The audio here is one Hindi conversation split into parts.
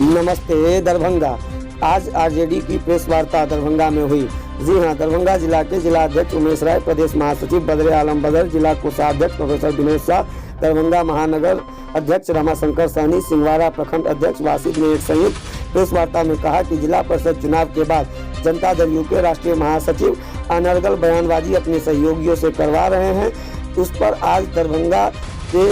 नमस्ते दरभंगा। आज आरजेडी की प्रेस वार्ता दरभंगा में हुई। जी हां, दरभंगा जिला के जिलाध्यक्ष उमेश राय, प्रदेश महासचिव बद्रे आलम बदर, जिला कोषाध्यक्ष प्रोफेसर विनोद शाह, दरभंगा महानगर अध्यक्ष रमाशंकर सहनी, सिंहवाड़ा प्रखंड अध्यक्ष वासिद ने एक संयुक्त प्रेस वार्ता में कहा कि जिला परिषद चुनाव के बाद जनता दल यू के राष्ट्रीय महासचिव अनर्गल बयानबाजी अपने सहयोगियों से करवा रहे हैं। उस पर आज दरभंगा के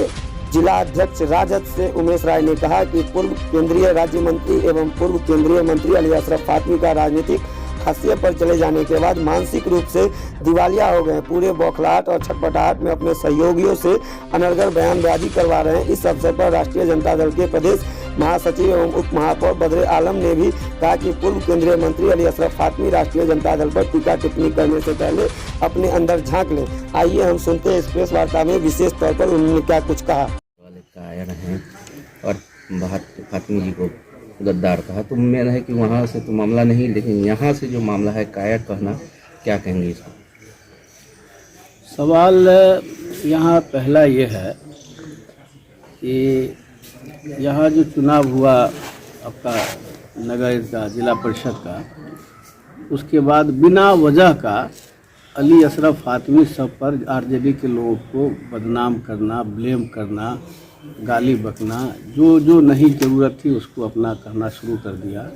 जिला अध्यक्ष राजद से उमेश राय ने कहा कि पूर्व केंद्रीय राज्य मंत्री एवं पूर्व केंद्रीय मंत्री अली अशरफ फातमी का राजनीतिक हाशिए पर चले जाने के बाद मानसिक रूप से दिवालिया हो गए। पूरे बौखलाहट और छटपटाहट में अपने सहयोगियों से अनर्गल बयानबाजी करवा रहे हैं। इस अवसर पर राष्ट्रीय जनता दल के प्रदेश महासचिव एवं उप महापौर बद्रे आलम ने भी कहा कि पूर्व केंद्रीय मंत्री अली अशरफ फातमी राष्ट्रीय जनता दल पर टीका टिप्पणी करने से पहले अपने अंदर झांक लें। आइए हम सुनते हैं इस प्रेस वार्ता में विशेष तौर पर उन्होंने क्या कुछ कहा। कायर हैं और फातमी जी को गद्दार कहा, तो मेरा है कि वहाँ से तो मामला नहीं, लेकिन यहाँ से जो मामला है कायर कहना, क्या कहेंगे इसको? सवाल यहाँ पहला ये है कि यहाँ जो चुनाव हुआ आपका नगर का जिला परिषद का, उसके बाद बिना वजह का अली अशरफ फातमी सब पर आरजेडी के लोगों को बदनाम करना, ब्लेम करना, गाली बकना, जो नहीं ज़रूरत थी उसको अपना करना शुरू कर दिया,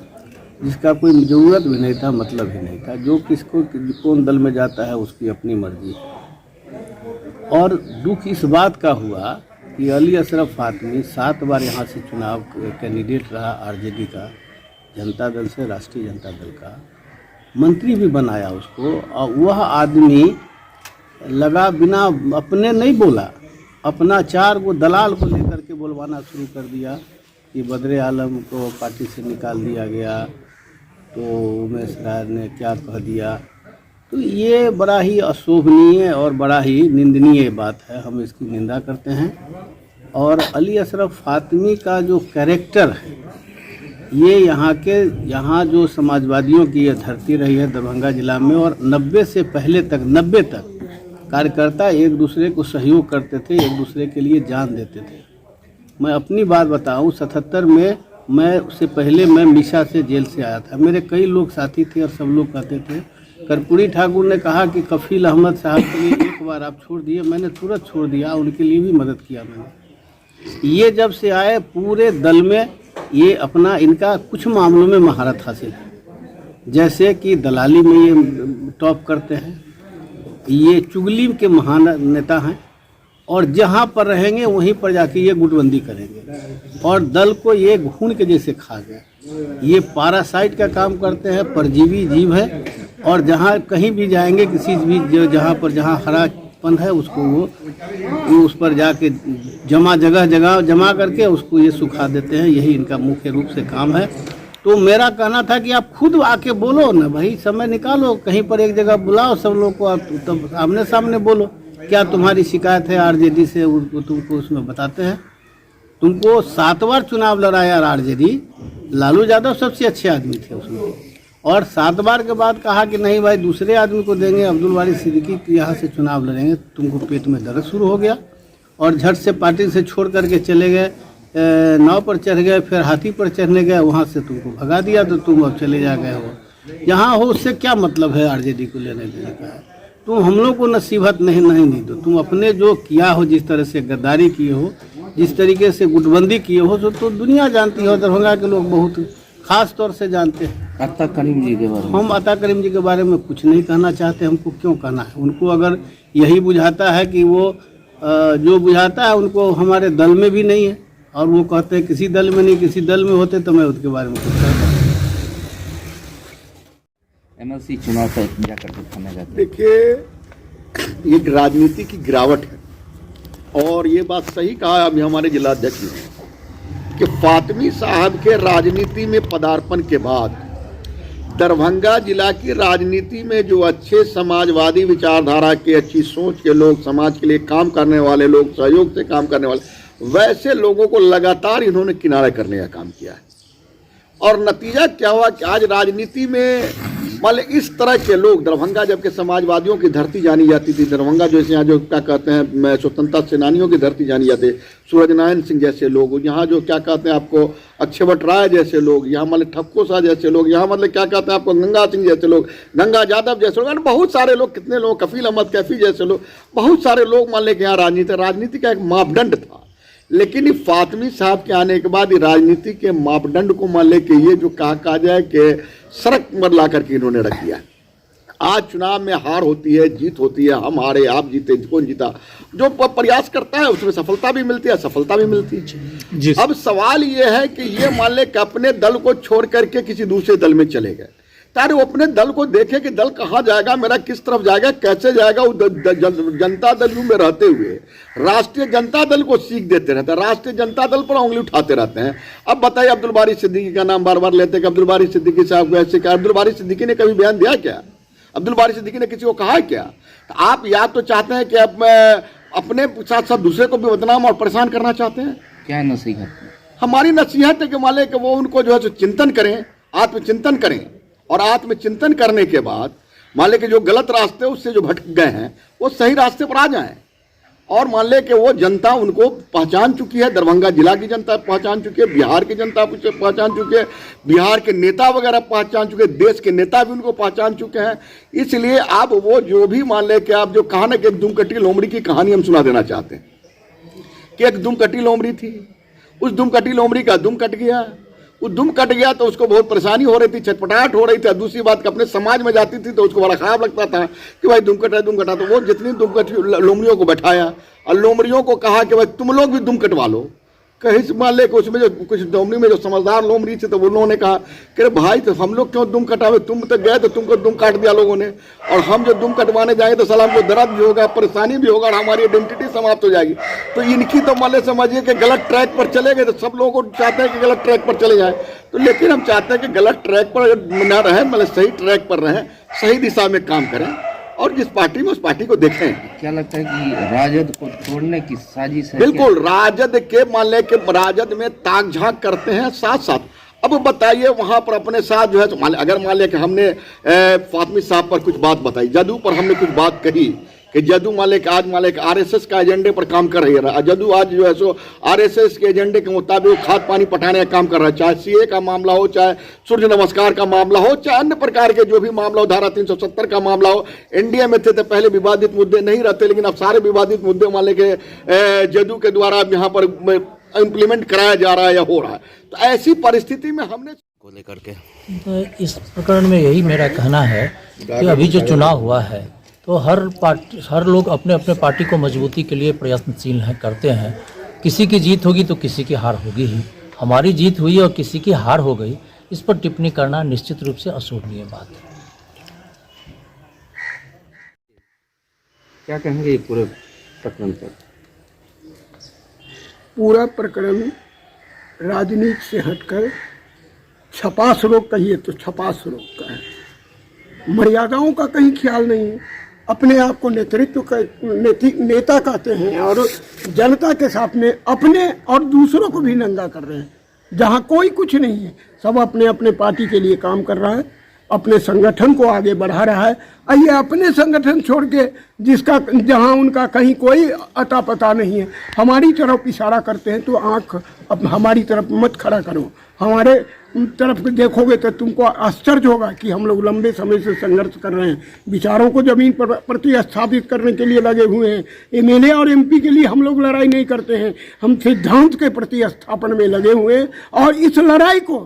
जिसका कोई ज़रूरत भी नहीं था, मतलब ही नहीं था। जो किसको कौन दल में जाता है उसकी अपनी मर्जी है। और दुख इस बात का हुआ कि अली अशरफ फातमी 7 बार यहाँ से चुनाव कैंडिडेट रहा आरजेडी का, जनता दल से राष्ट्रीय जनता दल का, मंत्री भी बनाया उसको, और वह आदमी लगा बिना अपने नहीं बोला, अपना 4 गो दलाल को लेकर के बोलवाना शुरू कर दिया कि बद्रे आलम को पार्टी से निकाल दिया गया, तो उमेश राय ने क्या कह दिया। तो ये बड़ा ही अशोभनीय और बड़ा ही निंदनीय बात है, हम इसकी निंदा करते हैं। और अली अशरफ फातमी का जो कैरेक्टर है, ये यहाँ जो समाजवादियों की ये धरती रही है दरभंगा जिला में, और 90 से पहले तक 90 तक कार्यकर्ता एक दूसरे को सहयोग करते थे, एक दूसरे के लिए जान देते थे। मैं अपनी बात बताऊं, 77 में मैं उससे पहले मैं मीशा से जेल से आया था। मेरे कई लोग साथी थे और सब लोग कहते थे, कर्पूरी ठाकुर ने कहा कि कफील अहमद साहब के लिए एक बार आप छोड़ दिए, मैंने तुरंत छोड़ दिया, उनके लिए भी मदद किया मैंने। ये जब से आए पूरे दल में ये अपना इनका कुछ मामलों में महारत हासिल है, जैसे कि दलाली में ये टॉप करते हैं, ये चुगली के महान नेता हैं, और जहाँ पर रहेंगे वहीं पर जाके ये गुटबंदी करेंगे, और दल को ये घून के जैसे खा गए। ये पारासाइट का काम करते हैं, परजीवी जीव है, और जहाँ कहीं भी जाएंगे किसी भी जहाँ हरापन है उसको वो उस पर जाके जगह जमा करके उसको ये सुखा देते हैं। यही इनका मुख्य रूप से काम है। तो मेरा कहना था कि आप खुद आके बोलो ना भाई, समय निकालो, कहीं पर एक जगह बुलाओ सब लोग को, आप तब आमने सामने बोलो क्या तुम्हारी शिकायत है आरजेडी से, तुमको उसमें बताते हैं। तुमको 7 बार चुनाव लड़ाया आरजेडी, लालू यादव सबसे अच्छे आदमी थे उसमें, और 7 बार के बाद कहा कि नहीं भाई दूसरे आदमी को देंगे, अब्दुल वारिस सिद्दीकी यहाँ से चुनाव लड़ेंगे। तुमको पेट में दर्द शुरू हो गया और झट से पार्टी से छोड़ करके चले गए, नाव पर चढ़ गए, फिर हाथी पर चढ़ने गए, वहाँ से तुमको भगा दिया, तो तुम अब चले जा गए हो। यहाँ हो उससे क्या मतलब है आरजेडी को लेने देने का? तुम हम लोग को नसीबत नहीं दो। तुम अपने जो किया हो, जिस तरह से गद्दारी किए हो, जिस तरीके से गुटबंदी किए हो, तो दुनिया जानती हो, दरभंगा के लोग बहुत खास तौर से जानते हैं। अता करीम जी के बारे में? हम अता करीम जी के बारे में कुछ नहीं कहना चाहते। हमको क्यों कहना है? उनको अगर यही बुझाता है कि वो जो बुझाता है उनको हमारे दल में भी नहीं है, और वो कहते हैं किसी दल में नहीं, किसी दल में होते तो मैं उसके बारे में कुछ कहता। एमएलसी चुनाव का क्या करते थे? देखिए, ये राजनीति की गिरावट है, और ये बात सही कहा अभी हमारे जिलाध्यक्ष ने कि फातमी साहब के राजनीति में पदार्पण के बाद दरभंगा जिला की राजनीति में जो अच्छे समाजवादी विचारधारा के, अच्छी सोच के लोग, समाज के लिए काम करने वाले लोग, सहयोग से काम करने वाले, वैसे लोगों को लगातार इन्होंने किनारे करने का काम किया है। और नतीजा क्या हुआ कि आज राजनीति में मान लीजिए इस तरह के लोग दरभंगा, जबकि समाजवादियों की धरती जानी जाती थी, दरभंगा जो यहाँ जो क्या कहते हैं स्वतंत्रता सेनानियों की धरती जानी जाती है, सूरज नारायण सिंह जैसे लोग, यहाँ जो क्या कहते हैं आपको अक्षयवट राय जैसे लोग, यहाँ मतलब ठक्को शाह जैसे लोग, यहाँ मतलब क्या कहते हैं आपको गंगा सिंह जैसे लोग, गंगा यादव जैसे लोग, बहुत सारे लोग, कितने लोग, कफील अहमद कैफी जैसे लोग, बहुत सारे लोग मान लें कि यहाँ राजनीति का एक मापदंड था। लेकिन फातमी साहब के आने के बाद ये राजनीति के मापदंड को मान ले कि ये जो कहा जाए कि सड़क पर ला करके इन्होंने रख दिया। आज चुनाव में हार होती है, जीत होती है, हम हारे आप जीते, कौन जीता, जो प्रयास करता है उसमें सफलता भी मिलती है, असफलता भी मिलती है। अब सवाल ये है कि ये मान ले कि अपने दल को छोड़ करके किसी दूसरे दल में चले गए, ताकि वो अपने दल को देखे कि दल कहाँ जाएगा, मेरा किस तरफ जाएगा, कैसे जाएगा। जनता दल में रहते हुए राष्ट्रीय जनता दल को सीख देते रहते हैं, राष्ट्रीय जनता दल पर उंगली उठाते रहते हैं। अब बताइए, अब्दुल बारी सिद्दीकी का नाम बार बार लेते हैं कि अब्दुल बारी सिद्दीकी साहब को ऐसे कहा। अब्दुल बारी सिद्दीकी ने कभी बयान दिया क्या? अब्दुल बारी सिद्दीकी ने किसी को कहा क्या? आप या तो चाहते हैं कि अब अपने साथ साथ दूसरे को भी बदनाम और परेशान करना चाहते हैं। क्या नसीहत? हमारी नसीहत है कि मान लें कि वो उनको जो है चिंतन करें, आत्मचिंतन करें, और आत्मचिंतन करने के बाद मान लें कि जो गलत रास्ते उससे जो भटक गए हैं वो सही रास्ते पर आ जाएं। और मान लें कि वो जनता उनको पहचान चुकी है, दरभंगा जिला की जनता पहचान चुकी है, बिहार की जनता पहचान चुकी है, बिहार के नेता वगैरह पहचान चुके हैं, देश के नेता भी उनको पहचान चुके हैं। इसलिए आप वो जो भी मान लें कि आप जो कहा ना कि एक दुमकटी लोमड़ी की कहानी हम सुना देना चाहते हैं कि एक दुमकटी लोमड़ी थी, उस दुमकटी लोमड़ी का दुम कट गया। वो दुम कट गया तो उसको बहुत परेशानी हो रही थी, छटपटाहट हो रही थी। दूसरी बात कि अपने समाज में जाती थी तो उसको बड़ा खराब लगता था कि भाई दुम कटा दुम कटा। तो वो जितनी दुमकट लोमड़ियों को बैठाया और लोमड़ियों को कहा कि भाई तुम लोग भी दुम कटवा लो। कहीं मान ले कि उसमें जो कुछ लोमड़ी में जो समझदार लोमड़ी थी तो वो लोगों ने कहा कि भाई तो हम लोग क्यों दुम कटावे, तुम तो गए तो तुमको दुम काट दिया लोगों ने, और हम जो दुम कटवाने जाएंगे तो सलाम को दर्द भी होगा, परेशानी भी होगा और हमारी आइडेंटिटी समाप्त हो जाएगी। तो इनकी तो मान ले समझिए कि गलत ट्रैक पर चले गए। तो सब लोग चाहते हैं कि गलत ट्रैक पर चले जाए, तो लेकिन हम चाहते हैं कि गलत ट्रैक पर न रहें, मतलब सही ट्रैक पर रहें, सही दिशा में काम करें और जिस पार्टी में उस पार्टी को देखें। क्या लगता है कि राजद को तोड़ने की साजिश है? बिल्कुल, राजद के मान ले कि राजद में ताक झांक करते हैं साथ साथ। अब बताइए वहां पर अपने साथ जो है तो अगर मान लिया कि हमने फातमी साहब पर कुछ बात बताई, जदयू पर हमने कुछ बात कही कि जदयू मान ले कि आज मान ले कि आरएसएस का एजेंडे पर काम कर रही है, जदयू आज जो है सो आरएसएस के एजेंडे के मुताबिक खाद पानी पटाने का काम कर रहा है, चाहे सीए का मामला हो, चाहे सूर्य नमस्कार का मामला हो, चाहे अन्य प्रकार के जो भी मामला हो, धारा 370 का मामला हो। एनडीए में थे तो पहले विवादित मुद्दे नहीं रहते, लेकिन अब सारे विवादित मुद्दे मान ले के जदयू के द्वारा अब यहाँ पर इम्प्लीमेंट कराया जा रहा है या हो रहा है। तो ऐसी परिस्थिति में हमने को लेकर के तो इस प्रकरण में यही मेरा कहना है कि अभी जो चुनाव हुआ है तो हर लोग अपने अपने पार्टी को मजबूती के लिए प्रयत्नशील हैं, करते हैं। किसी की जीत होगी तो किसी की हार होगी ही। हमारी जीत हुई और किसी की हार हो गई, इस पर टिप्पणी करना निश्चित रूप से अशोभनीय बात है। क्या कहेंगे ये पूरे प्रकरण पर? पूरा प्रकरण राजनीति से हटकर छपास रोग कहिए तो छपास रोग का है। मर्यादाओं का कहीं ख्याल नहीं है। अपने आप को नेतृत्व का नेता कहते हैं और जनता के साथ में अपने और दूसरों को भी नंगा कर रहे हैं। जहाँ कोई कुछ नहीं है, सब अपने अपने पार्टी के लिए काम कर रहा है, अपने संगठन को आगे बढ़ा रहा है। ये अपने संगठन छोड़ के जिसका जहाँ उनका कहीं कोई अता पता नहीं है, हमारी तरफ इशारा करते हैं तो आँख अब हमारी तरफ मत खड़ा करो। हमारे तरफ देखोगे तो तुमको आश्चर्य होगा कि हम लोग लंबे समय से संघर्ष कर रहे हैं, विचारों को जमीन पर प्रतिस्थापित करने के लिए लगे हुए हैं। एमएलए और एमपी के लिए हम लोग लड़ाई नहीं करते हैं, हम सिद्धांत के प्रतिस्थापन में लगे हुए हैं और इस लड़ाई को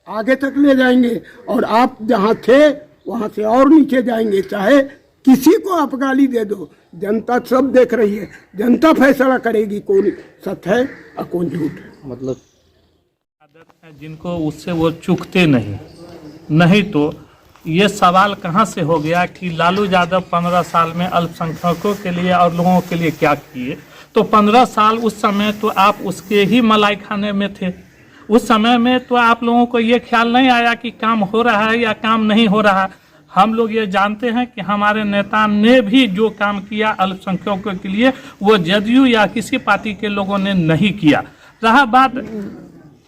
आगे तक ले जाएंगे। और आप जहाँ थे वहाँ से और नीचे जाएंगे, चाहे किसी को आप गाली दे दो, जनता सब देख रही है, जनता फैसला करेगी कौन सत्य है और कौन झूठ है। मतलब जिनको उससे वो चूकते नहीं तो ये सवाल कहाँ से हो गया कि लालू यादव 15 साल में अल्पसंख्यकों के लिए और लोगों के लिए क्या किए। तो 15 साल उस समय तो आप उसके ही मलाई खाने में थे। उस समय में तो आप लोगों को ये ख्याल नहीं आया कि काम हो रहा है या काम नहीं हो रहा। हम लोग ये जानते हैं कि हमारे नेता ने भी जो काम किया अल्पसंख्यकों के लिए वो जदयू या किसी पार्टी के लोगों ने नहीं किया। रहा बात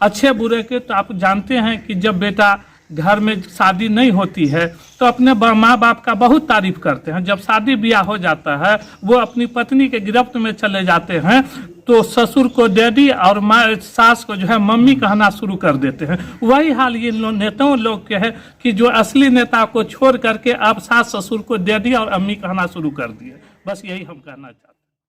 अच्छे बुरे के, तो आप जानते हैं कि जब बेटा घर में शादी नहीं होती है तो अपने माँ बाप का बहुत तारीफ करते हैं। जब शादी ब्याह हो जाता है वो अपनी पत्नी के गिरफ्त में चले जाते हैं तो ससुर को डैडी और माँ सास को जो है मम्मी कहना शुरू कर देते हैं। वही हाल ये नेताओं लोग के है कि जो असली नेता को छोड़ करके अब सास ससुर को डैडी और अम्मी कहना शुरू कर दिए। बस यही हम कहना चाहते हैं।